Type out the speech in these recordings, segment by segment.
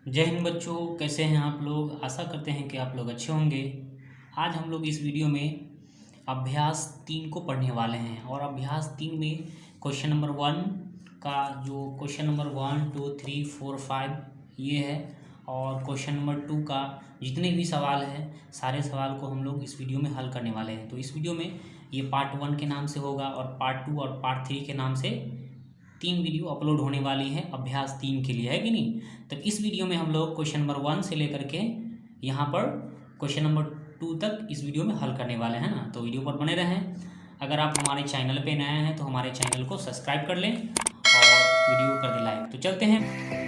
जय हिंद बच्चों, कैसे हैं आप लोग। आशा करते हैं कि आप लोग अच्छे होंगे। आज हम लोग इस वीडियो में अभ्यास 3 को पढ़ने वाले हैं और अभ्यास 3 में क्वेश्चन नंबर 1 का जो क्वेश्चन नंबर 1 2 3 4 5 ये है और क्वेश्चन नंबर 2 का जितने भी सवाल हैं सारे सवाल को हम लोग इस वीडियो में हल करने वाले हैं। तो इस वीडियो में ये पार्ट 1 के नाम से होगा और पार्ट 2 और पार्ट 3 के नाम से 3 वीडियो अपलोड होने वाली है अभ्यास 3 के लिए, है कि नहीं। तो इस वीडियो में हम लोग क्वेश्चन नंबर 1 से लेकर के यहाँ पर क्वेश्चन नंबर 2 तक इस वीडियो में हल करने वाले हैं ना। तो वीडियो पर बने रहें। अगर आप हमारे चैनल पे नए हैं तो हमारे चैनल को सब्सक्राइब कर लें और वीडियो कर दें लाइक। तो चलते हैं।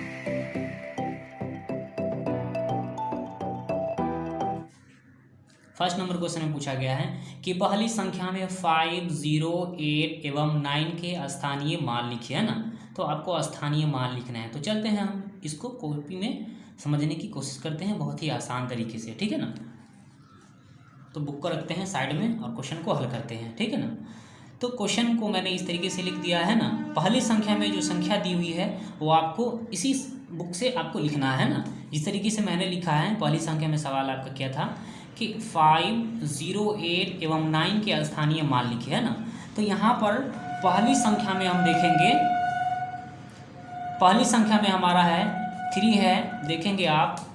फर्स्ट नंबर क्वेश्चन में पूछा गया है कि पहली संख्या में 5, 0, 8 एवं 9 के स्थानीय मान लिखिए, है ना। तो आपको स्थानीय मान लिखना है। तो चलते हैं हम इसको कॉपी में समझने की कोशिश करते हैं बहुत ही आसान तरीके से, ठीक है ना। तो बुक को रखते हैं साइड में और क्वेश्चन को हल करते हैं, ठीक है ना। तो क्वेश्चन को मैंने इस तरीके से लिख दिया है ना। पहली संख्या में जो संख्या दी हुई है वो आपको इसी बुक से आपको लिखना है ना। जिस तरीके से मैंने लिखा है, पहली संख्या में सवाल आपका क्या था कि 5, 0, 8 एवं 9 के स्थानीय मान लिखिए, है ना। तो यहाँ पर पहली संख्या में हम देखेंगे, पहली संख्या में हमारा है 3 है। देखेंगे आप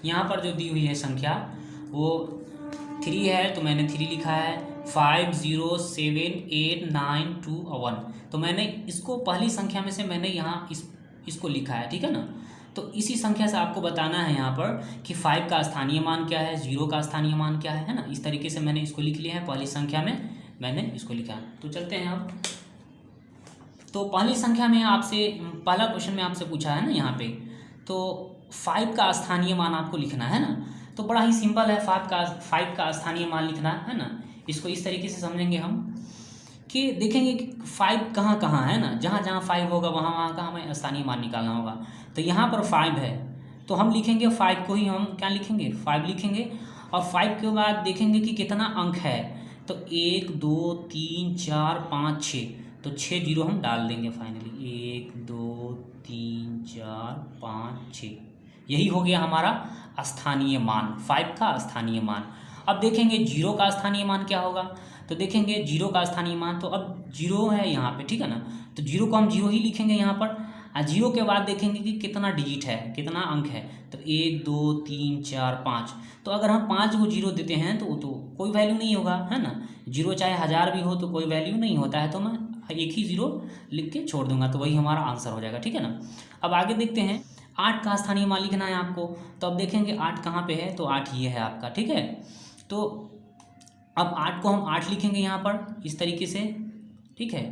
यहाँ पर जो दी हुई है संख्या वो 3 है, तो मैंने 3 लिखा है। 5, 0, 7, 8, 9, 2 और 1, तो मैंने इसको पहली संख्या में से मैंने यहाँ इसको लिखा है, ठीक है ना। तो इसी संख्या से आपको बताना है यहाँ पर कि 5 का स्थानीय मान क्या है, 0 का स्थानीय मान क्या है ना। इस तरीके से मैंने इसको लिख लिया है, पहली संख्या में मैंने इसको लिखा है। तो चलते हैं अब। तो पहली संख्या में आपसे पहला क्वेश्चन में आपसे पूछा है ना यहाँ पे, तो 5 का स्थानीय मान आपको लिखना है ना। तो बड़ा ही सिंपल है, 5 का स्थानीय मान लिखना है ना। इसको इस तरीके से समझेंगे हम कि देखेंगे कि 5 कहाँ कहाँ है ना। जहाँ जहाँ 5 होगा वहाँ वहाँ का हमें स्थानीय मान निकालना होगा। तो यहाँ पर 5 है तो हम लिखेंगे 5 को ही हम क्या लिखेंगे, 5 लिखेंगे। और 5 के बाद देखेंगे कि कितना अंक है। तो 1 2 3 4 5 6, तो 6 जीरो हम डाल देंगे फाइनली। 1 2 3 4 5 6, यही हो गया हमारा स्थानीय मान, 5 का स्थानीय मान। अब देखेंगे 0 का स्थानीय मान क्या होगा। तो देखेंगे 0 का स्थानीय मान, तो अब 0 है यहाँ पे, ठीक है ना। तो 0 को हम 0 ही लिखेंगे यहाँ पर। और 0 के बाद देखेंगे कि कितना डिजिट है, कितना अंक है। तो 1 2 3 4 5, तो अगर हम 5 को 0 देते हैं तो कोई वैल्यू नहीं होगा, है ना। 0 चाहे 1000 भी हो तो कोई वैल्यू नहीं होता है, तो मैं एक ही 0 लिख के छोड़ दूंगा, तो वही हमारा आंसर हो जाएगा, ठीक है ना। अब आगे देखते हैं। 8 का स्थानीय मान लिखना है आपको। तो अब देखेंगे 8 कहाँ पे है, तो 8 ये है आपका, ठीक है। तो अब 8 को हम 8 लिखेंगे यहाँ पर इस तरीके से, ठीक है।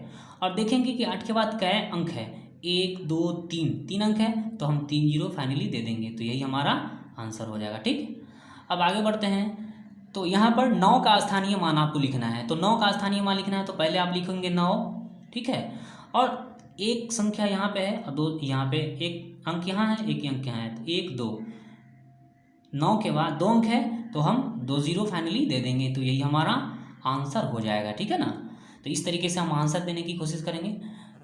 और देखेंगे कि 8 के बाद कै अंक है, 1 2 3, 3 अंक है, तो हम 3 जीरो फाइनली दे देंगे, तो यही हमारा आंसर हो जाएगा, ठीक। अब आगे बढ़ते हैं। तो यहाँ पर 9 का स्थानीय मान आपको लिखना है। तो 9 का स्थानीय मान लिखना है तो पहले आप लिखेंगे 9, ठीक है। और एक संख्या यहाँ पे है और 2 यहाँ पे, एक अंक यहाँ है, एक अंक यहाँ है, तो 1 2, 9 के बाद 2 अंक है तो हम 2 जीरो फाइनली दे देंगे, तो यही हमारा आंसर हो जाएगा, ठीक है ना। तो इस तरीके से हम आंसर देने की कोशिश करेंगे।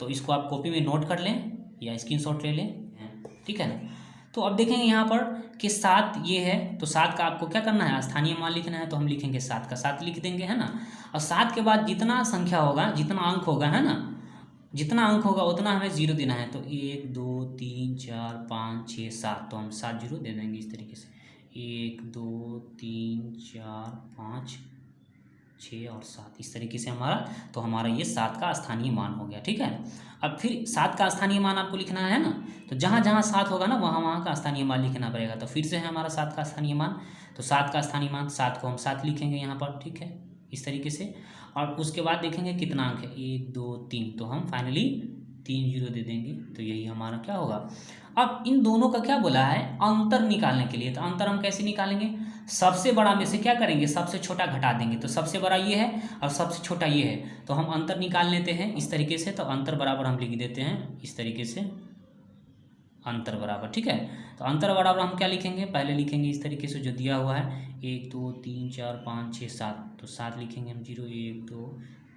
तो इसको आप कॉपी में नोट कर लें या स्क्रीनशॉट ले लें, ठीक है ना। तो अब देखेंगे यहाँ पर कि 7 ये है, तो 7 का आपको क्या करना है, स्थानीय मान लिखना है। तो हम लिखेंगे 7 का 7 लिख देंगे, है ना। और 7 के बाद जितना संख्या होगा, जितना अंक होगा, है ना, जितना अंक होगा उतना हमें 0 देना है। तो 1 2 3 4 5 6 7, तो हम 7 जीरो दे देंगे इस तरीके से। 1 2 3 4 5 6 और 7, इस तरीके से हमारा, तो हमारा ये 7 का स्थानीय मान हो गया, ठीक है। अब फिर 7 का स्थानीय मान आपको लिखना है ना। तो जहाँ जहाँ 7 होगा ना वहाँ वहाँ का स्थानीय मान लिखना पड़ेगा। तो फिर से है हमारा 7 का स्थानीय मान। तो 7 का स्थानीय मान, 7 को हम 7 लिखेंगे यहाँ पर, ठीक है, इस तरीके से। और उसके बाद देखेंगे कितना अंक है, 1 2 3, तो हम फाइनली 3 जीरो दे देंगे, तो यही हमारा क्या होगा। अब इन दोनों का क्या बोला है, अंतर निकालने के लिए। तो अंतर हम कैसे निकालेंगे, सबसे बड़ा में से क्या करेंगे, सबसे छोटा घटा देंगे। तो सबसे बड़ा ये है और सबसे छोटा ये है, तो हम अंतर निकाल लेते हैं इस तरीके से। तो अंतर बराबर हम लिख देते हैं इस तरीके से, अंतर बराबर, ठीक है। तो अंतर बराबर हम क्या लिखेंगे, पहले लिखेंगे इस तरीके से जो दिया हुआ है, 1 2 3 4 5 6 7, तो 7 लिखेंगे हम, 0 1 2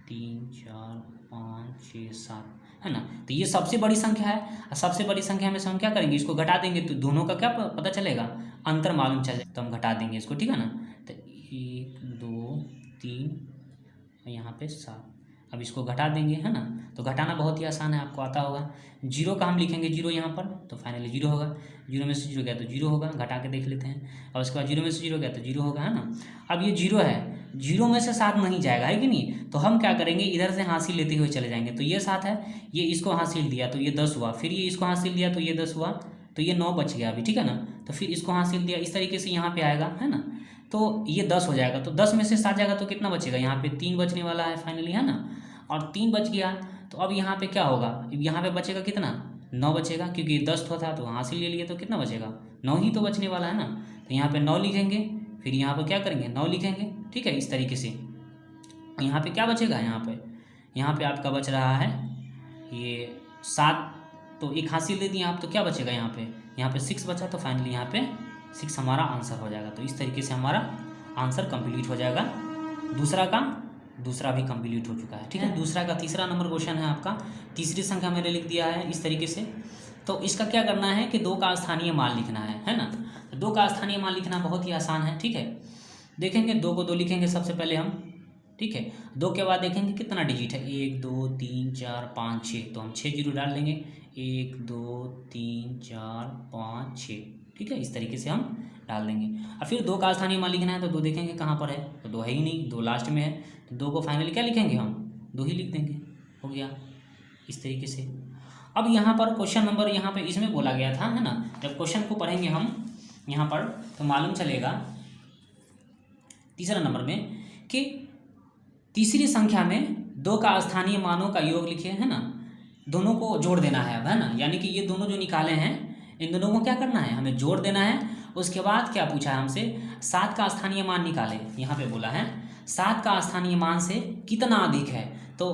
3 4 5 6 7। है ना। तो ये सबसे बड़ी संख्या है, और सबसे बड़ी संख्या में से हम क्या करेंगे, इसको घटा देंगे तो दोनों का क्या पता चलेगा, अंतर मालूम चल जाए, तो हम घटा देंगे इसको, ठीक है ना। तो 1 2 3 यहाँ पे 7, अब इसको घटा देंगे, है ना। तो घटाना बहुत ही आसान है, आपको आता होगा। जीरो का हम लिखेंगे, जीरो यहाँ पर, तो फाइनली जीरो होगा। जीरो में से जीरो गया तो जीरो होगा, घटा के देख लेते हैं। और उसके बाद जीरो में से जीरो गया तो जीरो होगा, है ना। अब ये जीरो है, जीरो में से 7 नहीं जाएगा, है कि नहीं। तो हम क्या करेंगे, इधर से हासिल लेते हुए चले जाएंगे। तो ये 7 है, ये इसको हासिल दिया तो ये 10 हुआ, फिर ये इसको हासिल दिया तो ये 10 हुआ, तो ये 9 बच गया अभी, ठीक है ना। तो फिर इसको हासिल दिया, इस तरीके से यहाँ पे आएगा, है ना। तो ये 10 हो जाएगा, तो 10 में से 7 जाएगा तो कितना बचेगा, यहाँ पे 3 बचने वाला है फाइनली, है ना। और 3 बच गया, तो अब यहाँ पे क्या होगा, यहाँ पे बचेगा कितना, 9 बचेगा, क्योंकि 10 था तो हासिल ले लिए तो कितना बचेगा, 9 ही तो बचने वाला है ना। तो यहाँ पे 9 लिखेंगे, फिर यहाँ पर क्या करेंगे, 9 लिखेंगे, ठीक है, इस तरीके से। यहाँ पे क्या बचेगा, यहाँ पे आपका बच रहा है ये 7, तो एक हासिल दे दिए आप, तो क्या बचेगा यहाँ पे 6 बचा, तो फाइनली यहाँ पे 6 हमारा आंसर हो जाएगा। तो इस तरीके से हमारा आंसर कंप्लीट हो जाएगा। दूसरा भी कंप्लीट हो चुका है, ठीक है। दूसरा का तीसरा नंबर क्वेश्चन है आपका, तीसरी संख्या मैंने लिख दिया है इस तरीके से। तो इसका क्या करना है कि 2 का स्थानीय मान लिखना है ना। 2 का स्थानीय मान लिखना बहुत ही आसान है, ठीक है। देखेंगे 2 को 2 लिखेंगे सबसे पहले हम, ठीक है। 2 के बाद देखेंगे कितना डिजिट है, 1 2 3 4 5 6, तो हम 6 जीरो डाल लेंगे, 1 2 3 4 5 6, ठीक है। इस तरीके से हम डाल देंगे। और फिर 2 का स्थानीय मान लिखना है, तो 2 देखेंगे कहाँ पर है, तो 2 है ही नहीं, 2 लास्ट में है, तो 2 को फाइनली क्या लिखेंगे हम, 2 ही लिख देंगे, हो गया इस तरीके से। अब यहाँ पर क्वेश्चन नंबर यहाँ पे इसमें बोला गया था, है ना। जब क्वेश्चन को पढ़ेंगे हम यहाँ पर तो मालूम चलेगा तीसरा नंबर में कि तीसरी संख्या में 2 का स्थानीय मानों का योग लिखे, है ना। दोनों को जोड़ देना है अब, है ना। यानी कि ये दोनों जो निकाले हैं, इन दोनों को क्या करना है, हमें जोड़ देना है। उसके बाद क्या पूछा है हमसे, 7 का स्थानीय मान निकाले। यहाँ पे बोला है 7 का स्थानीय मान से कितना अधिक है। तो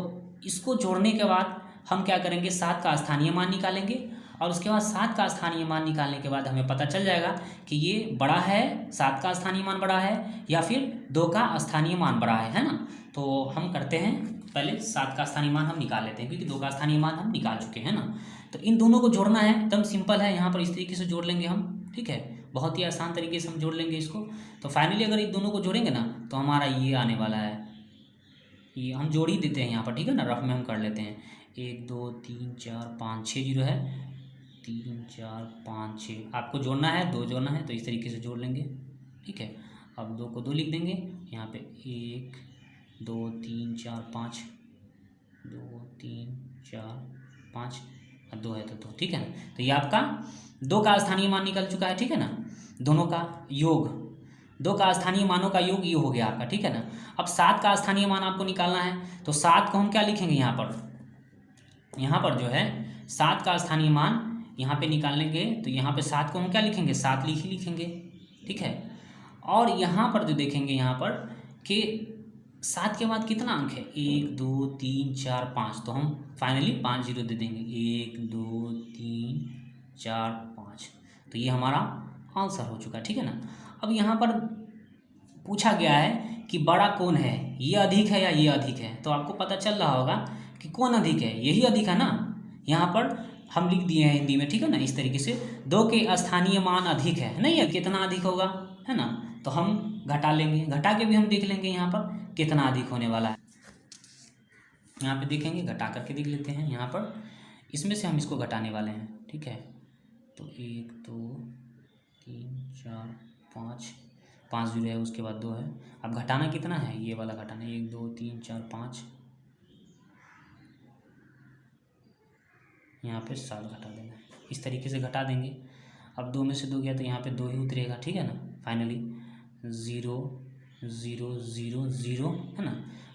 इसको जोड़ने के बाद हम क्या करेंगे, 7 का स्थानीय मान निकालेंगे, और उसके बाद 7 का स्थानीय मान निकालने के बाद हमें पता चल जाएगा कि ये बड़ा है, 7 का स्थानीय मान बड़ा है या फिर 2 का स्थानीय मान बड़ा है ना। तो हम करते हैं, पहले 7 का स्थानीय मान हम निकाल लेते हैं, क्योंकि 2 का स्थानीय मान हम निकाल चुके हैं ना। तो इन दोनों को जोड़ना है, एकदम सिंपल है। यहाँ पर इस तरीके से जोड़ लेंगे हम, ठीक है, बहुत ही आसान तरीके से हम जोड़ लेंगे इसको। तो फाइनली अगर इन दोनों को जोड़ेंगे ना, तो हमारा ये आने वाला है, ये हम जोड़ ही देते हैं यहाँ पर, ठीक है ना। रफ में हम कर लेते हैं, 1 2 3 4 5 6 जीरो है, 3 4 5 6, आपको जोड़ना है 2 जोड़ना है, तो इस तरीके से जोड़ लेंगे, ठीक है। अब 2 को 2 लिख देंगे, यहाँ पे 1 2 3 4 5, 2 3 4 5 और 2 है तो 2, ठीक है ना। तो ये आपका 2 का स्थानीय मान निकल चुका है, ठीक है ना। दोनों का योग, 2 का स्थानीय मानों का योग ये हो गया आपका, ठीक है ना। अब 7 का स्थानीय मान आपको निकालना है, तो 7 को हम क्या लिखेंगे, यहाँ पर जो है 7 का स्थानीय मान यहाँ पे निकालेंगे, तो यहाँ पे 7 को हम क्या लिखेंगे, 7 लिखेंगे, ठीक है। और यहाँ पर जो देखेंगे यहाँ पर कि 7 के बाद कितना अंक है, 1 2 3 4 5, तो हम फाइनली 5 जीरो दे देंगे, 1 2 3 4 5, तो ये हमारा आंसर हो चुका है, ठीक है ना। अब यहाँ पर पूछा गया है कि बड़ा कौन है, ये अधिक है या ये अधिक है। तो आपको पता चल रहा होगा कि कौन अधिक है, यही अधिक है ना। यहाँ पर हम लिख दिए हैं हिंदी में, ठीक है ना, इस तरीके से 2 के स्थानीय मान अधिक है, नहीं है, कितना अधिक होगा, है ना। तो हम घटा लेंगे, घटा के भी हम देख लेंगे यहाँ पर कितना अधिक होने वाला है। यहाँ पे देखेंगे, घटा करके देख लेते हैं। यहाँ पर इसमें से हम इसको घटाने वाले हैं, ठीक है। तो 1 2 3 4 5 जीरो है, उसके बाद 2 है। अब घटाना कितना है, ये वाला घटाना, 1 2 3 4 5, यहाँ पे 7 घटा देना, इस तरीके से घटा देंगे। अब 2 में से 2 गया तो यहाँ पे 2 ही उतरेगा, ठीक है ना। फाइनली 0 0 0 0, है ना।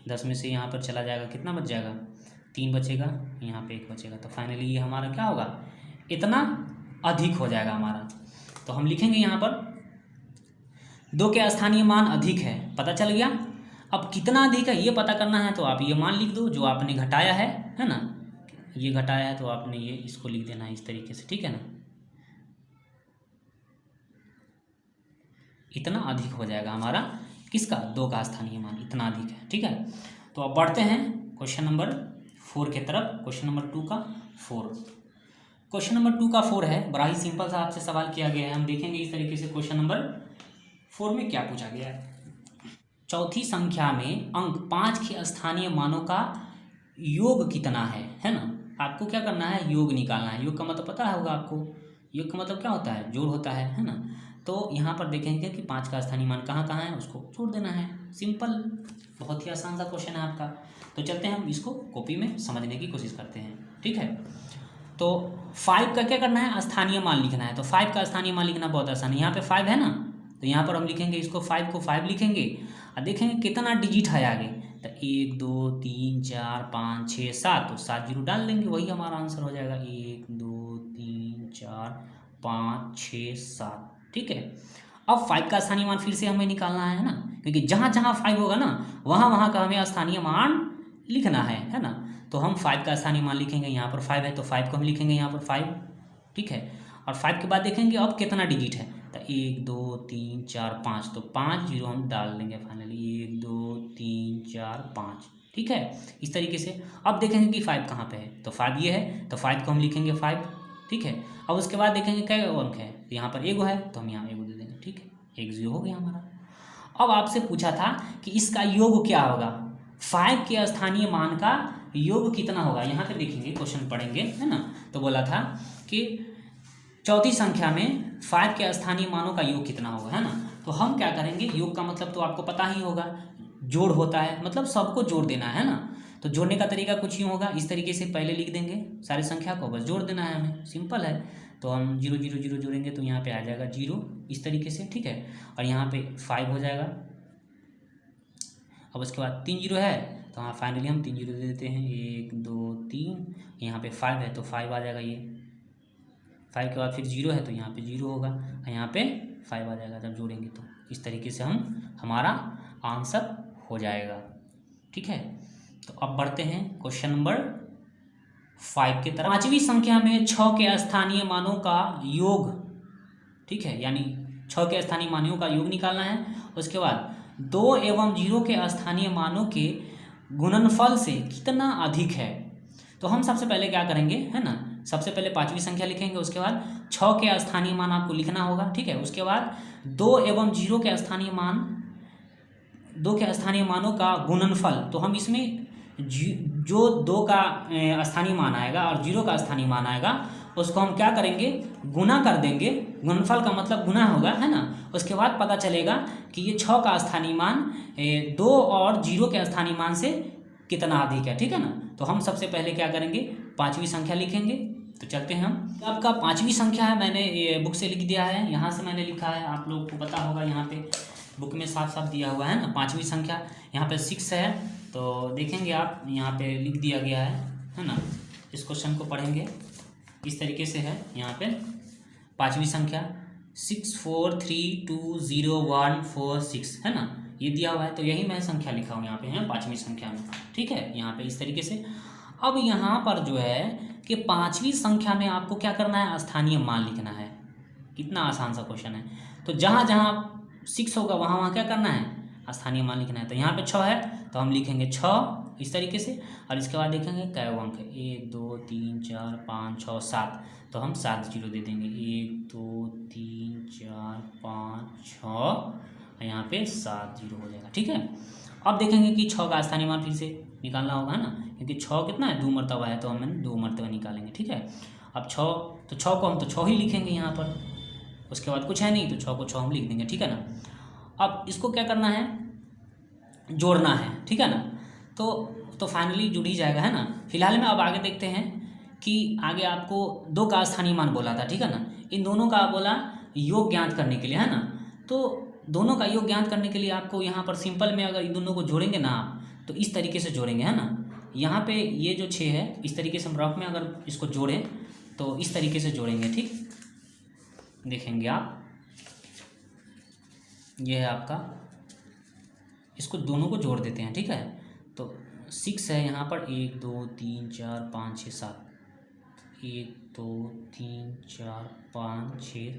10 में से यहाँ पर चला जाएगा, कितना बच जाएगा, 3 बचेगा, यहाँ पे 1 बचेगा। तो फाइनली ये हमारा क्या होगा, इतना अधिक हो जाएगा हमारा। तो हम लिखेंगे यहाँ पर 2 के स्थानीय मान अधिक है, पता चल गया। अब कितना अधिक है ये पता करना है, तो आप ये मान लिख दो जो आपने घटाया है ना। ये घटाया है तो आपने ये इसको लिख देना है इस तरीके से, ठीक है ना। इतना अधिक हो जाएगा हमारा, किसका, 2 का स्थानीय मान इतना अधिक है, ठीक है। तो अब बढ़ते हैं क्वेश्चन नंबर 4 के तरफ। क्वेश्चन नंबर 2 का 4। क्वेश्चन नंबर 2 का 4 है, बड़ा ही सिंपल सा आपसे सवाल किया गया है। हम देखेंगे इस तरीके से क्वेश्चन नंबर 4 में क्या पूछा गया है। चौथी संख्या में अंक 5 के स्थानीय मानों का योग कितना है ना। आपको क्या करना है, योग निकालना है। योग का मतलब पता होगा आपको, योग का मतलब क्या होता है, जोड़ होता है ना। तो यहाँ पर देखेंगे कि 5 का स्थानीय मान कहाँ कहाँ है, उसको जोड़ देना है। सिंपल, बहुत ही आसान सा क्वेश्चन है आपका। तो चलते हैं हम इसको कॉपी में समझने की कोशिश करते हैं, ठीक है। तो 5 का क्या करना है, स्थानीय मान लिखना है। तो 5 का स्थानीय मान लिखना बहुत आसान है। यहाँ पे 5 है ना, तो यहाँ पर हम लिखेंगे इसको 5 को 5 लिखेंगे और देखेंगे कितना डिजिट है आगे। तो 1 2 3 4 5 6 7, तो 7 जीरो डाल देंगे, वही हमारा आंसर हो जाएगा। 1 2 3 4 5 6 7, ठीक है। अब 5 का स्थानीय मान फिर से हमें निकालना है ना, क्योंकि जहाँ जहाँ 5 होगा ना वहाँ वहाँ का हमें स्थानीय मान लिखना है ना। तो हम 5 का स्थानीय मान लिखेंगे, यहाँ पर 5 है तो 5 को हम लिखेंगे यहाँ पर 5, ठीक है। और 5 के बाद देखेंगे अब कितना डिजिट है। तो 1 2 3 4 5, तो 5 जीरो हम डाल देंगे फाइनली। 1 2 3 4 5, ठीक है। इस तरीके से अब देखेंगे कि 5 कहाँ पे है। तो 5 ये है, तो 5 को हम लिखेंगे 5, ठीक है। अब उसके बाद देखेंगे क्या अंक है, तो यहाँ पर एगो है तो हम यहाँ एगो दे देंगे, ठीक है। 1 0 हो गया हमारा। अब आपसे पूछा था कि इसका योग क्या होगा, 5 के स्थानीय मान का योग कितना होगा। यहाँ पे देखेंगे, क्वेश्चन पढ़ेंगे, है ना। तो बोला था कि चौथी संख्या में 5 के स्थानीय मानों का योग कितना होगा, है ना। तो हम क्या करेंगे, योग का मतलब तो आपको पता ही होगा, जोड़ होता है, मतलब सबको जोड़ देना है ना। तो जोड़ने का तरीका कुछ यूँ होगा, इस तरीके से पहले लिख देंगे सारी संख्या को, बस जोड़ देना है हमें, सिंपल है। तो हम 0 0 0 जोड़ेंगे तो यहाँ पे आ जाएगा 0, इस तरीके से, ठीक है। और यहाँ पे 5 हो जाएगा। अब उसके बाद 3 0 है तो हाँ फाइनली हम 3 0 दे देते हैं। 1 2 3, यहाँ पे 5 है तो 5 आ जाएगा। ये 5 के बाद फिर 0 है तो यहाँ पे 0 होगा, और यहाँ पे 5 आ जाएगा जब जोड़ेंगे। तो इस तरीके से हमारा आंसर हो जाएगा, ठीक है। तो अब बढ़ते हैं क्वेश्चन नंबर 5 की तरफ। 5वीं संख्या में 6 के स्थानीय मानों का योग, ठीक है, यानी 6 के स्थानीय मानों का योग निकालना है। उसके बाद 2 एवं 0 के स्थानीय मानों के गुणनफल से कितना अधिक है। तो हम सबसे पहले क्या करेंगे, है ना, सबसे पहले 5वीं संख्या लिखेंगे, उसके बाद 6 के स्थानीय मान आपको लिखना होगा, ठीक है। उसके बाद 2 एवं 0 के स्थानीय मान, 2 के स्थानीय मानों का गुणनफल। तो हम इसमें जो 2 का स्थानीय मान आएगा और 0 का स्थानीय मान आएगा उसको हम क्या करेंगे, गुना कर देंगे। गुणनफल का मतलब गुना होगा, है ना। उसके बाद पता चलेगा कि ये 6 का स्थानीय मान 2 और 0 के स्थानीय मान से कितना अधिक है, ठीक है ना। तो हम सबसे पहले क्या करेंगे, 5वीं संख्या लिखेंगे। तो चलते हैं हम, आपका 5वीं संख्या है, मैंने ये बुक से लिख दिया है, यहाँ से मैंने लिखा है, आप लोग को पता होगा, यहाँ पे बुक में साफ साफ दिया हुआ है ना। 5वीं संख्या यहाँ पे 6 है, तो देखेंगे आप यहाँ पे लिख दिया गया है ना। इस क्वेश्चन को पढ़ेंगे, इस तरीके से है यहाँ पे 5वीं संख्या 6 4 3 2 0 1 4 6, है ना, ये दिया हुआ है। तो यही मैं संख्या लिखा हूँ यहाँ पे, है 5वीं संख्या में, ठीक है, यहाँ पे इस तरीके से। अब यहाँ पर जो है कि 5वीं संख्या में आपको क्या करना है, स्थानीय मान लिखना है। कितना आसान सा क्वेश्चन है। तो जहाँ जहाँ 6 होगा वहाँ वहाँ क्या करना है, स्थानीय मान लिखना है। तो यहाँ पे 6 है तो हम लिखेंगे 6 इस तरीके से, और इसके बाद देखेंगे कै अंक है, 1 2 3 4 5 6 7, तो हम 7 जीरो दे देंगे। 1 2 3 4 5 6, यहाँ पे 7 जीरो हो जाएगा, ठीक है। अब देखेंगे कि 6 का स्थानीय मान फिर से निकालना होगा ना, क्योंकि 6 कितना है, 2 मरतबा है, तो हम 2 मरतबा निकालेंगे, ठीक है। अब 6, तो 6 को हम तो 6 ही लिखेंगे यहाँ पर, उसके बाद कुछ है नहीं, तो 6 को 6 हम लिख देंगे, ठीक है ना। अब इसको क्या करना है, जोड़ना है, ठीक है ना। तो फाइनली जुड़ ही जाएगा, है ना। फिलहाल में अब आगे देखते हैं कि आगे आपको 2 का स्थानीय मान बोला था, ठीक है ना। इन दोनों का बोला योग ज्ञात करने के लिए, है ना। तो दोनों का योग ज्ञात करने के लिए आपको यहाँ पर सिंपल में अगर इन दोनों को जोड़ेंगे ना आप, तो इस तरीके से जोड़ेंगे, है ना। यहाँ पे ये जो 6 है, इस तरीके से हम रफ में अगर इसको जोड़ें तो इस तरीके से जोड़ेंगे, ठीक, देखेंगे आप, ये है आपका, इसको दोनों को जोड़ देते हैं, ठीक है। तो 6 है यहाँ पर, 1 2 3 4 5 6 7, 1 2 3 4 5 6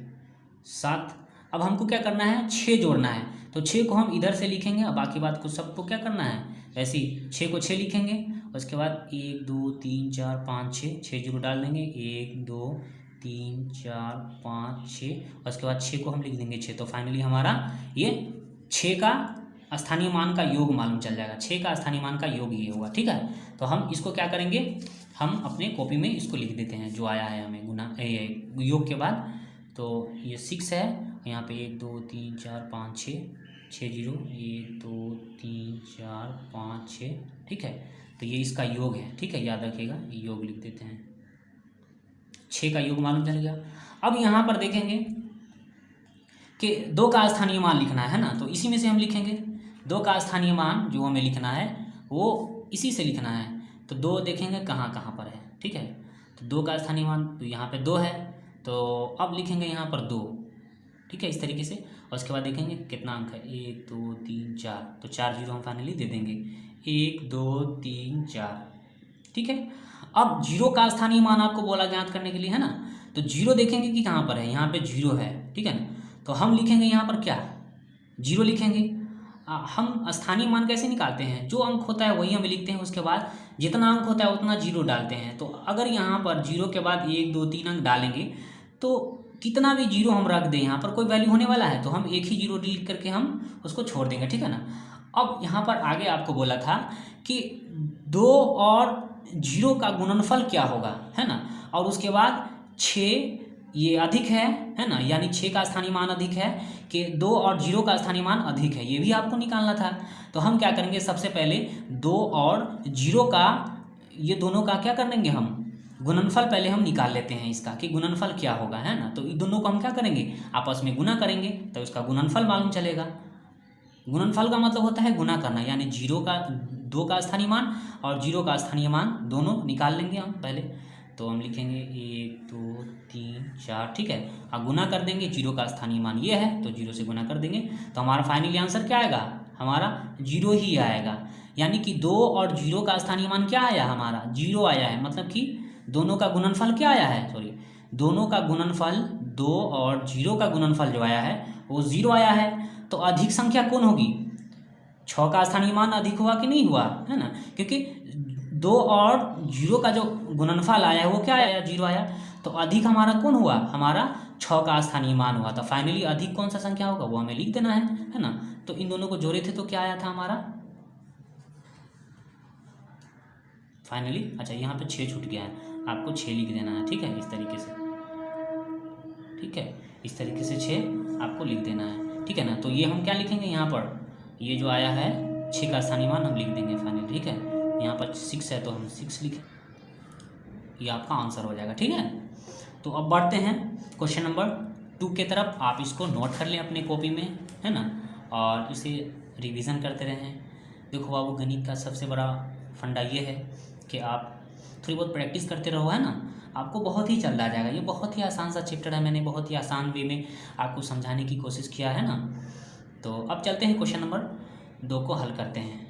7। अब हमको क्या करना है, 6 जोड़ना है। तो 6 को हम इधर से लिखेंगे और बाकी बात को सबको क्या करना है, वैसे ही 6 को 6 लिखेंगे। उसके बाद 1 2 3 4 5 6, 6 जीरो डाल देंगे, 1 2 3 4 5 6, उसके बाद 6 को हम लिख देंगे 6। तो फाइनली हमारा ये 6 का स्थानीय मान का योग मालूम चल जाएगा, 6 का स्थानीय मान का योग ये हुआ, ठीक है। तो हम इसको क्या करेंगे, हम अपने कॉपी में इसको लिख देते हैं जो आया है हमें गुना योग के बाद। तो ये 6 है, यहाँ पे 1 2 3 4 5 6, 6 जीरो, 1 2 3 4 5 6, ठीक है। तो ये इसका योग है, ठीक है, याद रखिएगा, योग लिख देते हैं, 6 का योग मालूम चल गया। अब यहाँ पर देखेंगे कि 2 का स्थानीय मान लिखना है ना, तो इसी में से हम लिखेंगे 2 का स्थानीय मान जो हमें लिखना है वो इसी से लिखना है। तो 2 देखेंगे कहाँ कहाँ पर है, ठीक है। तो 2 का स्थानीय मान तो यहाँ पे 2 है, तो अब लिखेंगे यहाँ पर 2, ठीक है, इस तरीके से। और उसके बाद देखेंगे कितना अंक है, 1 2 3 4, तो 4 जीरो हम फाइनली दे देंगे, 1 2 3 4, ठीक है। अब जीरो का स्थानीय मान आपको बोला ज्ञात करने के लिए, है ना। तो जीरो देखेंगे कि कहाँ पर है, यहाँ पे जीरो है, ठीक है ना। तो हम लिखेंगे यहाँ पर क्या, जीरो लिखेंगे। हम स्थानीय मान कैसे निकालते हैं, जो अंक होता है वही हम लिखते हैं, उसके बाद जितना अंक होता है उतना जीरो डालते हैं। तो अगर यहाँ पर जीरो के बाद 1 2 3 अंक डालेंगे तो कितना भी जीरो हम रख दें, यहाँ पर कोई वैल्यू होने वाला है तो हम एक ही जीरो डिलीट करके हम उसको छोड़ देंगे, ठीक है ना। अब यहाँ पर आगे आपको बोला था कि 2 और 0 का गुणनफल क्या होगा, है ना। और उसके बाद 6 ये अधिक है ना, यानी 6 का स्थानीय मान अधिक है कि 2 और 0 का स्थानीय मान अधिक है, ये भी आपको निकालना था। तो हम क्या करेंगे, सबसे पहले 2 और 0 का ये दोनों का क्या कर लेंगे, हम गुणनफल पहले हम निकाल लेते हैं इसका कि गुणनफल क्या होगा, है ना। तो इन दोनों को हम क्या करेंगे, आपस में गुना करेंगे, तो इसका गुणनफल मालूम चलेगा। गुणनफल का मतलब होता है गुना करना, यानी 2 का स्थानीय मान और 0 का स्थानीय मान दोनों निकाल लेंगे हम पहले। तो हम लिखेंगे 1 2 3 4, ठीक है। अब गुना कर देंगे, 0 का स्थानीय मान ये है तो 0 से गुना कर देंगे, तो हमारा फाइनली आंसर क्या आएगा, हमारा 0 ही आएगा। यानी कि 2 और 0 का स्थानीय मान क्या आया, हमारा 0 आया है। मतलब कि दोनों का गुणनफल क्या आया है, सॉरी, दोनों का गुणनफल 2 और 0 का गुणनफल जो आया है वो 0 आया है। तो अधिक संख्या कौन होगी, 6 का स्थानीय मान अधिक हुआ कि नहीं हुआ, है ना, क्योंकि 2 और 0 का जो गुणनफल आया है वो क्या आया, 0 आया। तो अधिक हमारा कौन हुआ, हमारा 6 का स्थानीय मान हुआ। तो फाइनली अधिक कौन सा संख्या होगा वो हमें लिख देना है ना। तो इन दोनों को जोड़े थे तो क्या आया था हमारा फाइनली, अच्छा यहाँ पे 6 छूट गया है, आपको 6 लिख देना है, ठीक है, इस तरीके से, ठीक है, इस तरीके से 6 आपको लिख देना है, ठीक है ना। तो ये हम क्या लिखेंगे, यहाँ पर ये जो आया है 6 का स्थानीय मान हम लिख देंगे फाइनली, ठीक है। यहाँ पर 6 है तो हम 6 लिखें, ये आपका आंसर हो जाएगा, ठीक है। तो अब बढ़ते हैं क्वेश्चन नंबर 2 के तरफ। आप इसको नोट कर लें अपने कॉपी में, है ना, और इसे रिवीजन करते रहें। देखो बाबू, गणित का सबसे बड़ा फंडा ये है कि आप थोड़ी बहुत प्रैक्टिस करते रहो, है ना, आपको बहुत ही चल जाएगा। ये बहुत ही आसान सा चैप्टर है, मैंने बहुत ही आसान वे में आपको समझाने की कोशिश किया है ना। तो अब चलते हैं क्वेश्चन नंबर 2 को हल करते हैं,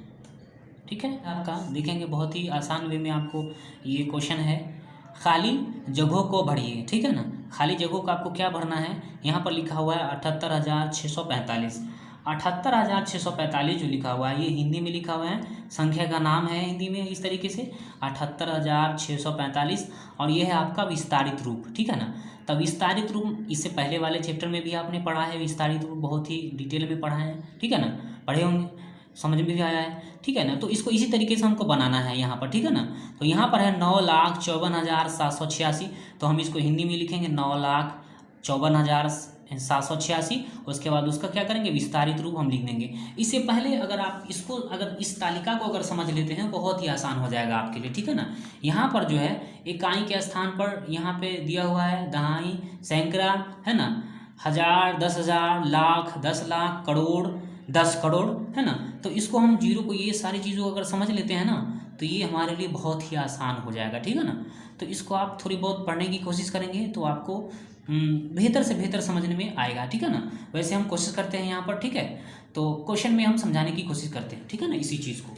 ठीक है। आपका देखेंगे बहुत ही आसान वे में आपको ये क्वेश्चन है, खाली जगहों को भरिए, ठीक है ना। खाली जगहों को आपको क्या भरना है, यहाँ पर लिखा हुआ है 78,645। 78,645 जो लिखा हुआ है ये हिंदी में लिखा हुआ है, संख्या का नाम है हिंदी में इस तरीके से 78,645, और ये है आपका विस्तारित रूप, ठीक है ना। तब विस्तारित रूप इससे पहले वाले चैप्टर में भी आपने पढ़ा है, विस्तारित रूप बहुत ही डिटेल में पढ़ा है, ठीक है ना, पढ़े होंगे, समझ में भी आया है, ठीक है ना। तो इसको इसी तरीके से हमको बनाना है यहाँ पर, ठीक है ना। तो यहाँ पर है 9,54,786, तो हम इसको हिंदी में लिखेंगे 9,54,786। उसके बाद उसका क्या करेंगे, विस्तारित रूप हम लिख देंगे। इससे पहले अगर आप इसको, अगर इस तालिका को अगर समझ लेते हैं बहुत ही आसान हो जाएगा आपके लिए, ठीक है ना। यहाँ पर जो है इकाई के स्थान पर यहाँ पे दिया हुआ है दहाई, सैकड़ा, है ना, 1000, 10,000, लाख, 10 लाख, करोड़, 10 करोड़, है ना। तो इसको हम जीरो को, ये सारी चीज़ों को अगर समझ लेते हैं ना तो ये हमारे लिए बहुत ही आसान हो जाएगा, ठीक है ना। तो इसको आप थोड़ी बहुत पढ़ने की कोशिश करेंगे तो आपको बेहतर से बेहतर समझने में आएगा, ठीक है ना। वैसे हम कोशिश करते हैं यहाँ पर, ठीक है, तो क्वेश्चन में हम समझाने की कोशिश करते हैं, ठीक है ना, इसी चीज़ को।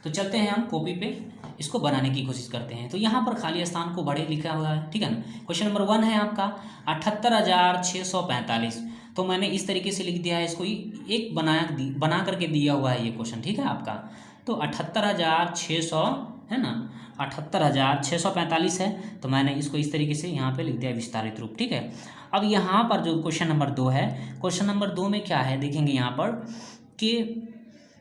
तो चलते हैं हम कॉपी पे इसको बनाने की कोशिश करते हैं। तो यहाँ पर खाली स्थान को बड़े लिखा हुआ है, ठीक है ना। क्वेश्चन नंबर 1 है आपका 78,645, तो मैंने इस तरीके से लिख दिया है इसको, एक बना करके दिया हुआ है ये क्वेश्चन, ठीक है आपका। तो 78,645 है ना, 78,645 है। तो मैंने इसको इस तरीके से यहाँ पे लिख दिया विस्तारित रूप, ठीक है। अब यहाँ पर जो क्वेश्चन नंबर 2 है, क्वेश्चन नंबर 2 में क्या है देखेंगे यहाँ पर कि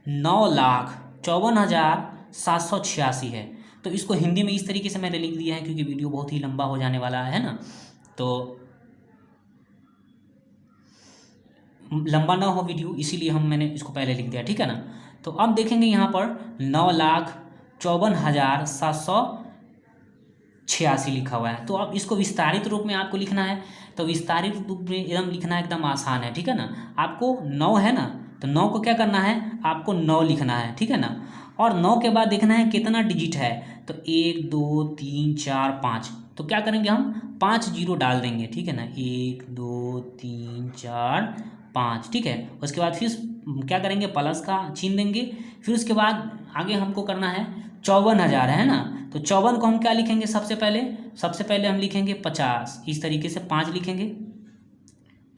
9,54,786 है। तो इसको हिंदी में इस तरीके से मैंने लिख दिया है क्योंकि वीडियो बहुत ही लंबा हो जाने वाला है ना, तो लंबा ना हो वीडियो, इसीलिए मैंने इसको पहले लिख दिया, ठीक है ना। तो अब देखेंगे यहाँ पर 9,54,786 लिखा हुआ है। तो अब इसको विस्तारित रूप में आपको लिखना है, तो विस्तारित रूप में एकदम लिखना एकदम आसान है, ठीक है ना। आपको 9 है ना, तो 9 को क्या करना है, आपको 9 लिखना है, ठीक है ना। और 9 के बाद देखना है कितना डिजिट है, तो 1 2 3 4 5। तो क्या करेंगे हम 5 जीरो डाल देंगे, ठीक है ना, 1 2 3 4 5, ठीक है। उसके बाद फिर क्या करेंगे, प्लस का चिन्ह देंगे। फिर उसके बाद आगे हमको करना है 54,000 है ना, तो 54 को हम क्या लिखेंगे, सबसे पहले हम लिखेंगे 50, इस तरीके से 5 लिखेंगे।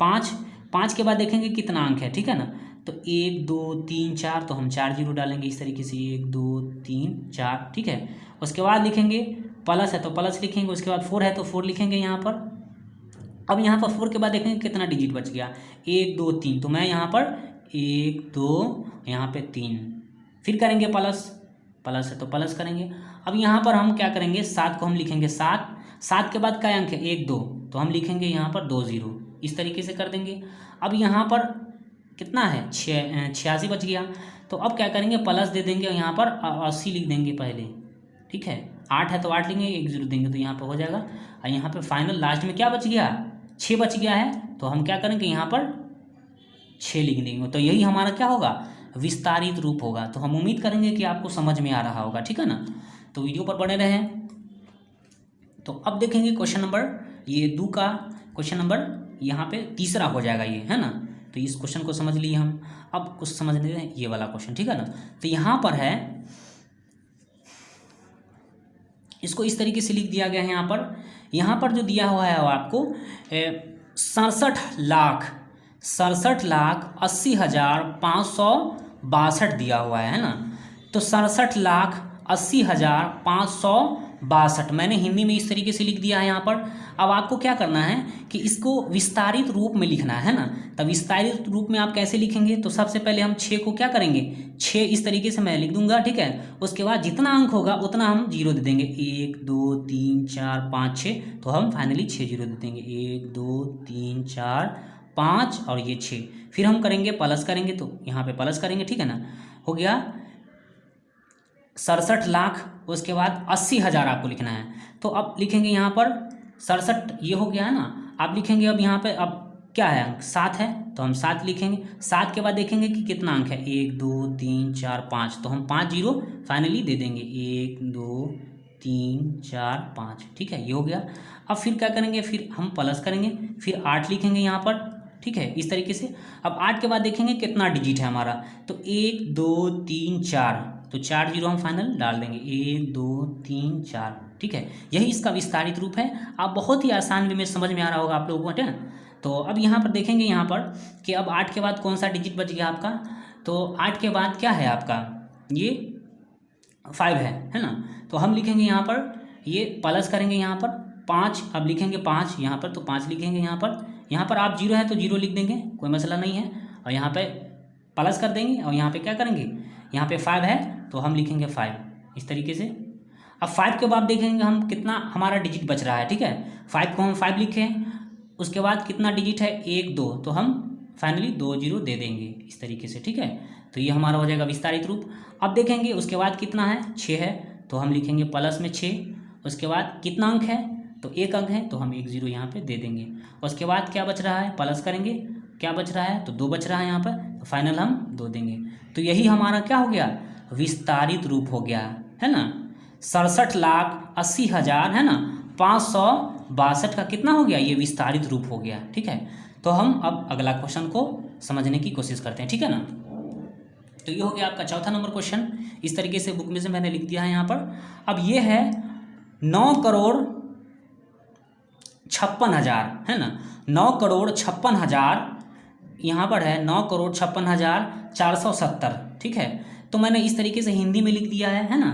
5 के बाद देखेंगे कितना अंक है, ठीक है ना। तो 1 2 3 4, तो हम 4 जीरो डालेंगे इस तरीके से, 1 2 3 4, ठीक है। उसके बाद लिखेंगे प्लस है तो प्लस लिखेंगे, उसके बाद 4 है तो 4 लिखेंगे यहाँ पर। अब यहाँ पर 4 के बाद देखेंगे कितना डिजिट बच गया, 1 2 3, तो मैं यहाँ पर 1 2 यहाँ पे 3, फिर करेंगे प्लस है तो प्लस करेंगे। अब यहाँ पर हम क्या करेंगे, 7 को हम लिखेंगे 7 के बाद क्या अंक है, 1 2, तो हम लिखेंगे यहाँ पर 2 जीरो, इस तरीके से कर देंगे। अब यहाँ पर कितना है, 86 बच गया। तो अब क्या करेंगे, प्लस दे देंगे, यहाँ पर 80 लिख देंगे पहले, ठीक है। 8 है तो 8 लेंगे, 1 जीरो देंगे, तो यहाँ पर हो जाएगा। और यहाँ पर फाइनल लास्ट में क्या बच गया, 6 बच गया है। तो हम क्या करेंगे, यहाँ पर 6 लिख देंगे। तो यही हमारा क्या होगा, विस्तारित रूप होगा। तो हम उम्मीद करेंगे कि आपको समझ में आ रहा होगा, ठीक है ना। तो वीडियो पर बने रहें। तो अब देखेंगे क्वेश्चन नंबर ये 2 का क्वेश्चन नंबर यहाँ पे तीसरा हो जाएगा ये, है ना। तो इस क्वेश्चन को समझ लिए हम। अब कुछ समझ लेते हैं ये वाला क्वेश्चन, ठीक है ना। तो यहाँ पर है, इसको इस तरीके से लिख दिया गया है। यहाँ पर जो दिया हुआ है वो आपको 67,80,562 दिया हुआ है ना। तो 67,80,562 मैंने हिंदी में इस तरीके से लिख दिया है यहाँ पर। अब आपको क्या करना है कि इसको विस्तारित रूप में लिखना है ना। तब विस्तारित रूप में आप कैसे लिखेंगे, तो सबसे पहले हम 6 को क्या करेंगे, 6 इस तरीके से मैं लिख दूंगा, ठीक है। उसके बाद जितना अंक होगा उतना हम जीरो दे देंगे, 1 2 3 4 5 6, तो हम फाइनली 6 जीरो दे देंगे, 1 2 3 4 5 और ये 6। फिर हम करेंगे प्लस करेंगे, तो यहाँ पे प्लस करेंगे, ठीक है ना। हो गया 67 लाख, उसके बाद 80,000 आपको लिखना है। तो अब लिखेंगे यहाँ पर 67, ये हो गया है ना। आप लिखेंगे अब यहाँ पे, अब क्या है अंक, 7 है, तो हम 7 लिखेंगे। 7 के बाद देखेंगे कि कितना अंक है, 1 2 3 4 5, तो हम 5 जीरो फाइनली दे देंगे, 1 2 3 4 5, ठीक है, ये हो गया। अब फिर क्या करेंगे, फिर हम प्लस करेंगे, फिर 8 लिखेंगे यहाँ पर, ठीक है, इस तरीके से। अब 8 के बाद देखेंगे कितना डिजिट है हमारा, तो 1 2 3 4, तो 4 जीरो हम फाइनल डाल देंगे, 1 2 3 4, ठीक है। यही इसका विस्तारित रूप है। आप बहुत ही आसान वे में समझ में आ रहा होगा आप लोगों को, है ना। तो अब यहाँ पर देखेंगे यहाँ पर कि अब 8 के बाद कौन सा डिजिट बच गया आपका, तो 8 के बाद क्या है आपका, ये 5 है ना। तो हम लिखेंगे यहाँ पर, ये प्लस करेंगे यहाँ पर 5, अब लिखेंगे 5 यहाँ पर, तो 5 लिखेंगे यहाँ पर आप 0 है तो 0 लिख देंगे, कोई मसला नहीं है। और यहाँ पे प्लस कर देंगे, और यहाँ पे क्या करेंगे, यहाँ पे 5 है तो हम लिखेंगे 5, इस तरीके से। अब 5 के बाद देखेंगे हम कितना हमारा डिजिट बच रहा है, ठीक है। 5 को हम 5 लिखें, उसके बाद कितना डिजिट है, 1 2, तो हम फाइनली 2 जीरो दे देंगे, इस तरीके से, ठीक है। तो ये हमारा हो जाएगा विस्तारित रूप। अब देखेंगे उसके बाद कितना है, 6 है, तो हम लिखेंगे प्लस में 6। उसके बाद कितना अंक है, तो 1 अंक है, तो हम 1 जीरो यहाँ पे दे देंगे। उसके बाद क्या बच रहा है, प्लस करेंगे, क्या बच रहा है, तो 2 बच रहा है यहाँ पर, तो फाइनल हम 2 देंगे। तो यही हमारा क्या हो गया, विस्तारित रूप हो गया, है ना। 67,80,000 है ना, 562 का कितना हो गया, ये विस्तारित रूप हो गया, ठीक है। तो हम अब अगला क्वेश्चन को समझने की कोशिश करते हैं, ठीक है ना। तो ये हो गया आपका चौथा नंबर क्वेश्चन। इस तरीके से बुक में से मैंने लिख दिया है यहाँ पर। अब ये है 9,56,000 है ना, 9,56,000 यहाँ पर है, 9,56,470, ठीक है। तो मैंने इस तरीके से हिंदी में लिख दिया है ना।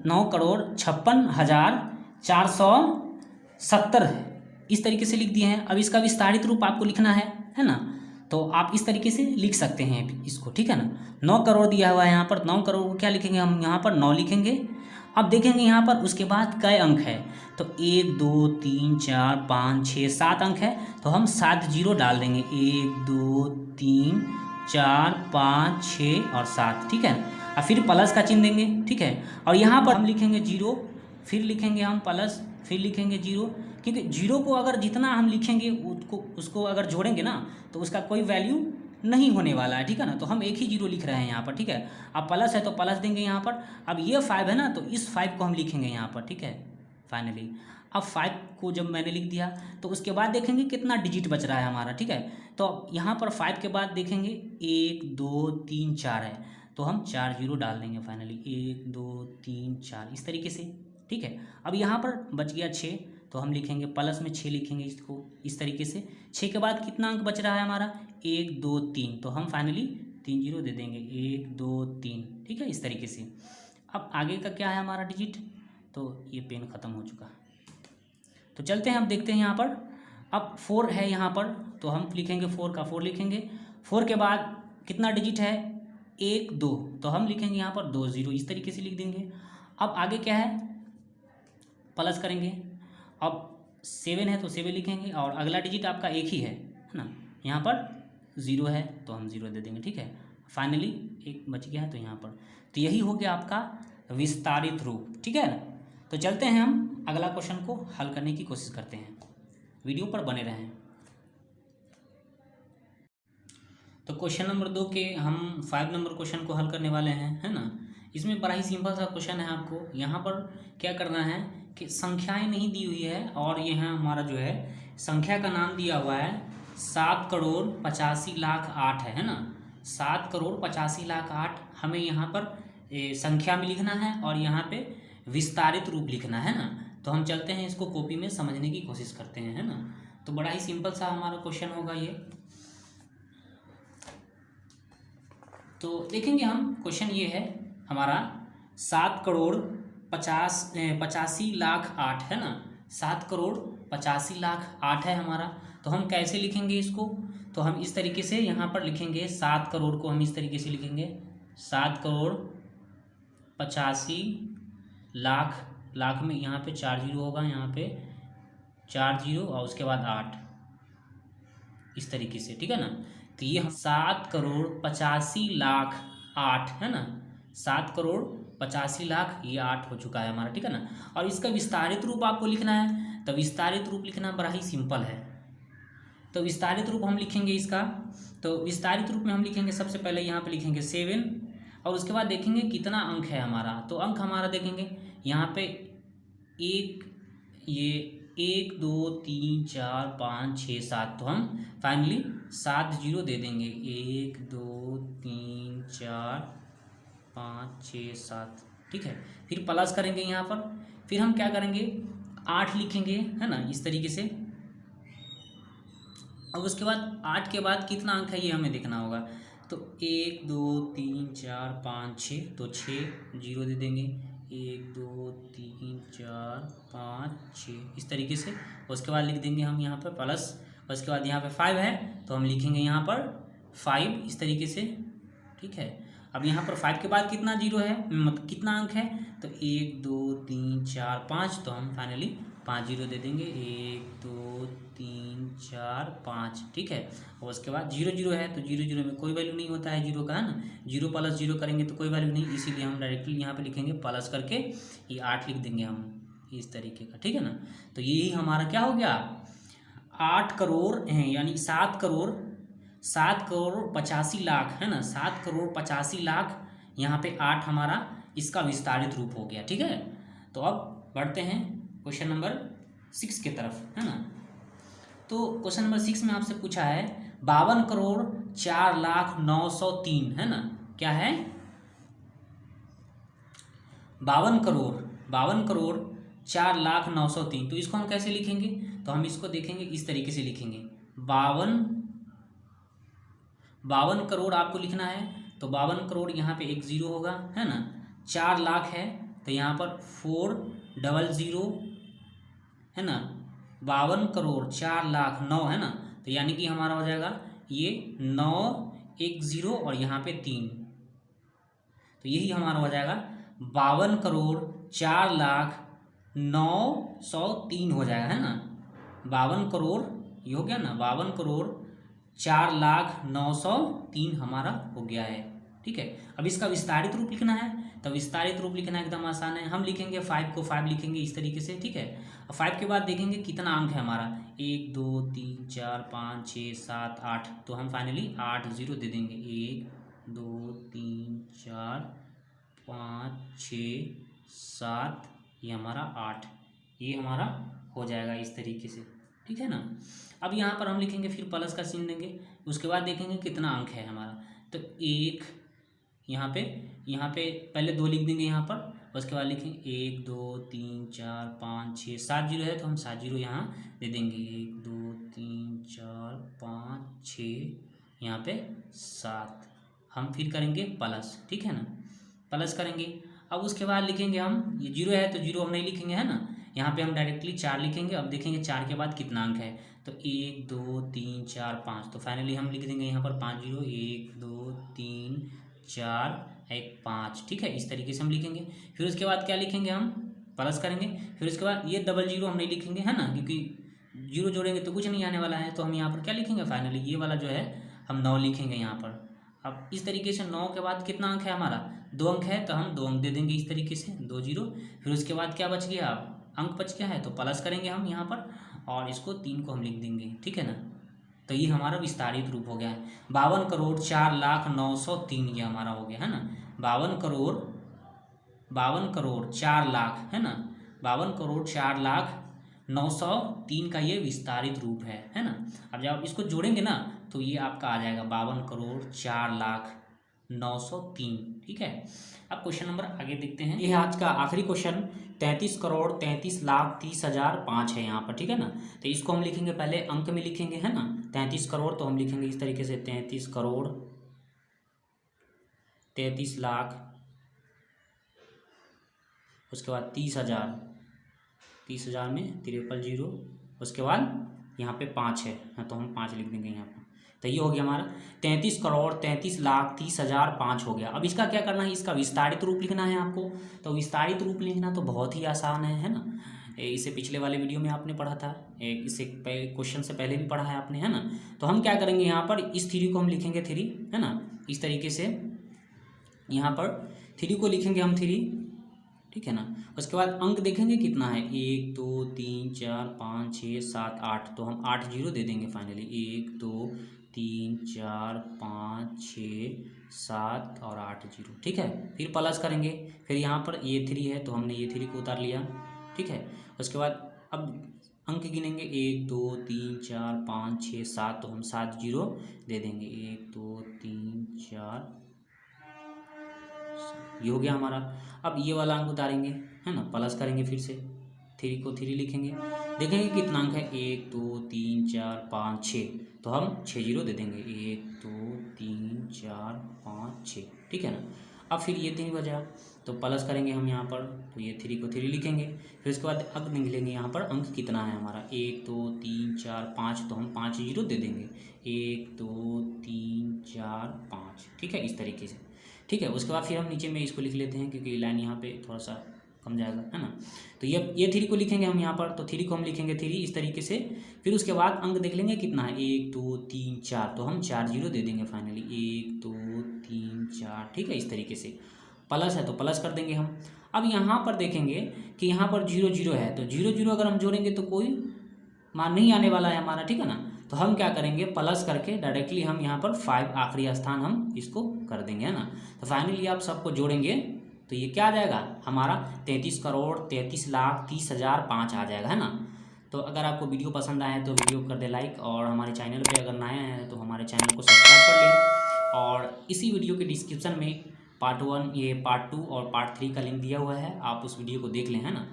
9,56,470 इस तरीके से लिख दिए हैं। अब इसका विस्तारित रूप आपको लिखना है ना, तो आप इस तरीके से लिख सकते हैं इसको, ठीक है ना। 9 करोड़ दिया हुआ है यहाँ पर, 9 करोड़ को क्या लिखेंगे हम, यहाँ पर 9 लिखेंगे। अब देखेंगे यहाँ पर उसके बाद कई अंक है, तो 1 2 3 4 5 6 7 अंक है, तो हम 7 जीरो डाल देंगे, 1 2 3 4 5 6 और 7, ठीक है। और फिर प्लस का चिन्ह देंगे, ठीक है। और यहाँ पर हम लिखेंगे जीरो, फिर लिखेंगे हम प्लस, फिर लिखेंगे जीरो, क्योंकि जीरो को अगर जितना हम लिखेंगे उसको अगर जोड़ेंगे ना तो उसका कोई वैल्यू नहीं होने वाला है, ठीक है ना। तो हम एक ही जीरो लिख रहे हैं यहाँ पर, ठीक है। अब प्लस है तो प्लस देंगे यहाँ पर। अब ये 5 है ना, तो इस 5 को हम लिखेंगे यहाँ पर, ठीक है। फाइनली अब 5 को जब मैंने लिख दिया तो उसके बाद देखेंगे कितना डिजिट बच रहा है हमारा, ठीक है। तो यहाँ पर 5 के बाद देखेंगे 1 2 3 4 है, तो हम 4 जीरो डाल देंगे फाइनली, 1 2 3 4 इस तरीके से, ठीक है। अब यहाँ पर बच गया 6, तो हम लिखेंगे प्लस में 6 लिखेंगे इसको इस तरीके से। 6 के बाद कितना अंक बच रहा है हमारा, 1 2 3, तो हम फाइनली 3 जीरो दे देंगे, 1 2 3, ठीक है, इस तरीके से। अब आगे का क्या है हमारा डिजिट, तो ये पेन ख़त्म हो चुका, तो चलते हैं अब देखते हैं यहाँ पर। अब 4 है यहाँ पर, तो हम लिखेंगे 4 का 4 लिखेंगे। 4 के बाद कितना डिजिट है, 1 2, तो हम लिखेंगे यहाँ पर 2 जीरो इस तरीके से लिख देंगे। अब आगे क्या है, प्लस करेंगे। अब 7 है तो 7 लिखेंगे, और अगला डिजिट आपका एक ही है ना, यहाँ पर 0 है तो हम 0 दे देंगे, ठीक है। फाइनली एक बच गया है तो यहाँ पर, तो यही हो गया आपका विस्तारित रूप, ठीक है ना। तो चलते हैं हम अगला क्वेश्चन को हल करने की कोशिश करते हैं, वीडियो पर बने रहें। तो क्वेश्चन नंबर 2 के हम 5 नंबर क्वेश्चन को हल करने वाले हैं, है ना। इसमें बड़ा ही सिंपल सा क्वेश्चन है। आपको यहाँ पर क्या करना है कि संख्याएं नहीं दी हुई है, और यहाँ हमारा जो है संख्या का नाम दिया हुआ है 7,85,08,000 है ना। 7,85,08,000 हमें यहाँ पर संख्या में लिखना है, और यहाँ पे विस्तारित रूप लिखना है ना। तो हम चलते हैं इसको कॉपी में समझने की कोशिश करते हैं, है ना। तो बड़ा ही सिंपल सा हमारा क्वेश्चन होगा ये। तो देखेंगे हम, क्वेश्चन ये है हमारा 7,85,08,000 है ना। 7,85,08,000 है हमारा, तो हम कैसे लिखेंगे इसको, तो हम इस तरीके से यहाँ पर लिखेंगे। 7 करोड़ को हम इस तरीके से लिखेंगे, 7,85,00,000, लाख में यहाँ पे 4 जीरो होगा, यहाँ पे 4 जीरो और उसके बाद 8 इस तरीके से, ठीक है ना। तो ये 7,85,00,008 है ना, 7,85,00,000 ये 8 हो चुका है हमारा, ठीक है ना। और इसका विस्तारित रूप आपको लिखना है, तो विस्तारित रूप लिखना बड़ा ही सिंपल है। तो विस्तारित रूप हम लिखेंगे इसका, तो विस्तारित रूप में हम लिखेंगे सबसे पहले यहाँ पे लिखेंगे 7, और उसके बाद देखेंगे कितना अंक है हमारा। तो अंक हमारा देखेंगे यहाँ पे ये 1 2 3 4 5 6 7, तो हम फाइनली 7 जीरो दे देंगे, 1 2 3 4 5 6 7, ठीक है। फिर प्लस करेंगे यहाँ पर, फिर हम क्या करेंगे 8 लिखेंगे, है ना, इस तरीके से। अब उसके बाद 8 के बाद कितना अंक है ये हमें देखना होगा, तो 1 2 3 4 5 6, तो 6 जीरो दे देंगे, 1 2 3 4 5 6 इस तरीके से। उसके बाद लिख देंगे हम यहाँ पर प्लस, उसके बाद यहाँ पे 5 है तो हम लिखेंगे यहाँ पर 5 इस तरीके से, ठीक है। अब यहाँ पर 5 के बाद कितना जीरो है, मतलब कितना अंक है, तो 1 2 3 4 5, तो हम फाइनली 5 जीरो दे देंगे, 1 2 3 4 5, ठीक है। और उसके बाद 0 0 है, तो 0 0 में कोई वैल्यू नहीं होता है जीरो का, है ना। 0 प्लस 0 करेंगे तो कोई वैल्यू नहीं, इसीलिए हम डायरेक्टली यहाँ पे लिखेंगे प्लस करके ये 8 लिख देंगे हम इस तरीके का, ठीक है ना। तो यही हमारा क्या हो गया, 8 करोड़ है, यानी 7 करोड़ 85 लाख, है ना। 7,85 लाख यहाँ पे 8 हमारा इसका विस्तारित रूप हो गया, ठीक है। तो अब बढ़ते हैं क्वेश्चन नंबर 6 की तरफ, है ना। तो क्वेश्चन नंबर 6 में आपसे पूछा है 52,04,09,03, है ना। क्या है, 52,04,09,03। तो इसको हम कैसे लिखेंगे, तो हम इसको देखेंगे इस तरीके से लिखेंगे, 52 करोड़ आपको लिखना है, तो 52 करोड़ यहाँ पे एक जीरो होगा, है ना। 4 लाख है तो यहाँ पर 400 है ना, 52,04,09,000 है ना। तो यानी कि हमारा हो जाएगा ये 910 और यहाँ पे 3, तो यही हमारा हो जाएगा 52,04,09,103 हो जाएगा, है ना। 52 करोड़ ये हो गया ना, 52,04,09,103 हमारा हो गया है। ठीक है, अब इसका विस्तारित रूप लिखना है, तो विस्तारित रूप लिखना एकदम आसान है। हम लिखेंगे 5 को 5 लिखेंगे इस तरीके से। ठीक है, अब 5 के बाद देखेंगे कितना अंक है हमारा, 1 2 3 4 5 6 7 8, तो हम फाइनली 8 0 दे देंगे। 1 2 3 4 5 6 7, ये हमारा 8, ये हमारा हो जाएगा इस तरीके से। ठीक है ना। अब यहाँ पर हम लिखेंगे, फिर प्लस का चिन्ह देंगे, उसके बाद देखेंगे कितना अंक है हमारा। तो 1 यहाँ पे पहले 2 लिख देंगे यहाँ पर, उसके बाद लिखेंगे 1 2 3 4 5 6 7 0 है, तो हम 7 0 यहाँ दे देंगे। 1 2 3 4 5 6 यहाँ पे 7, हम फिर करेंगे प्लस। ठीक है ना, प्लस करेंगे। अब उसके बाद लिखेंगे हम, ये 0 है तो 0 हम नहीं लिखेंगे, है ना। यहाँ पे हम डायरेक्टली 4 लिखेंगे। अब देखेंगे 4 के बाद कितना अंक है, तो 1 2 3 4 5, तो फाइनली हम लिख देंगे यहाँ पर 5 0 1 2 3 4 1 5। ठीक है, इस तरीके से हम लिखेंगे। फिर उसके बाद क्या लिखेंगे, हम प्लस करेंगे। फिर उसके बाद ये 00 हम नहीं लिखेंगे, है ना, क्योंकि 0 जोड़ेंगे तो कुछ नहीं आने वाला है। तो हम यहाँ पर क्या लिखेंगे, फाइनली ये वाला जो है हम 9 लिखेंगे यहाँ पर। अब इस तरीके से 9 के बाद कितना अंक है हमारा, 2 अंक है, तो हम 2 अंक दे देंगे इस तरीके से, 2 0। फिर उसके बाद क्या बच गया, अंक बच गया है, तो प्लस करेंगे हम यहाँ पर, और इसको 3 को हम लिख देंगे। ठीक है ना। तो ये हमारा विस्तारित रूप हो गया है, 52,04,09,103 ये हमारा हो गया, है ना। 52,04,04,00,000 है ना, 52,04,09,103 का ये विस्तारित रूप है ना। अब जब आप इसको जोड़ेंगे ना, तो ये आपका आ जाएगा 52,04,09,103। ठीक है, अब क्वेश्चन नंबर आगे देखते हैं। ये है आज का आखिरी क्वेश्चन, 33,33,30,05 है यहाँ पर। ठीक है ना, तो इसको हम लिखेंगे, पहले अंक में लिखेंगे, है ना। 33 करोड़ तो हम लिखेंगे इस तरीके से, 33 करोड़ 33 लाख, उसके बाद 30,000, 30,000 में 000, उसके बाद यहाँ पे 5 है, तो हम 5 लिख देंगे यहाँ पर। तो ये हो गया हमारा 33 करोड़ 33 लाख 30,005 हो गया। अब इसका क्या करना है, इसका विस्तारित रूप लिखना है आपको। तो विस्तारित रूप लिखना तो बहुत ही आसान है ना। इसे पिछले वाले वीडियो में आपने पढ़ा था, इसे क्वेश्चन से पहले भी पढ़ा है आपने, है ना। तो हम क्या करेंगे, यहाँ पर इस 3 को हम लिखेंगे 3, है ना, इस तरीके से। यहाँ पर 3 को लिखेंगे हम 3, ठीक है ना। उसके बाद अंक देखेंगे कितना है, 1 2 3 4 5 6 7 8, तो हम 8 0 दे देंगे फाइनली। 1 2 3 4 5 6 7 और 8 0। ठीक है, फिर प्लस करेंगे। फिर यहाँ पर ये 3 है, तो हमने ये 3 को उतार लिया। ठीक है, उसके बाद अब अंक गिनेंगे, 1 2 3 4 5 6 7, तो हम 7 0 दे देंगे। 1 2 3 4, ये हो गया हमारा। अब ये वाला अंक उतारेंगे, है ना, प्लस करेंगे, फिर से 3 को 3 लिखेंगे, देखेंगे कितना अंक है, 1 2 3 4 5 6, तो हम 6 0 दे देंगे। 1 2 3 4 5 6, ठीक है ना। अब फिर ये 3 बचा, तो प्लस करेंगे हम यहाँ पर, तो ये 3 को 3 लिखेंगे। फिर उसके बाद अंक निकलेंगे, यहाँ पर अंक कितना है हमारा, 1 2 3 4 5, तो हम 5 0 दे देंगे। 1 2 3 4 5, ठीक है, इस तरीके से। ठीक है, उसके बाद फिर हम नीचे में इसको लिख लेते हैं, क्योंकि लाइन यहाँ पे थोड़ा सा कम जाएगा, है ना। तो ये 3 को लिखेंगे हम यहाँ पर, तो 3 को हम लिखेंगे 3 इस तरीके से। फिर उसके बाद अंक देख लेंगे कितना है, 1 2 3 4, तो हम 4 0 दे देंगे फाइनली। 1 2 3 4, ठीक है, इस तरीके से। प्लस है तो प्लस कर देंगे हम। अब यहाँ पर देखेंगे कि यहाँ पर 0 0 है, तो 0 0 अगर हम जोड़ेंगे तो कोई मान नहीं आने वाला है हमारा, ठीक है ना। तो हम क्या करेंगे, प्लस करके डायरेक्टली हम यहाँ पर 5 आखिरी स्थान हम इसको कर देंगे, है ना। तो फाइनली आप सबको जोड़ेंगे तो ये क्या आ जाएगा हमारा, 33 करोड़ 33 लाख 30,005 आ जाएगा, है ना। तो अगर आपको वीडियो पसंद आए तो वीडियो कर दे लाइक, और हमारे चैनल पे अगर नए हैं तो हमारे चैनल को सब्सक्राइब कर लें। और इसी वीडियो के डिस्क्रिप्शन में पार्ट 1, ये पार्ट 2 और पार्ट 3 का लिंक दिया हुआ है, आप उस वीडियो को देख लें, है ना।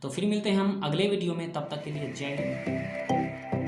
तो फिर मिलते हैं हम अगले वीडियो में, तब तक के लिए जय हिंद।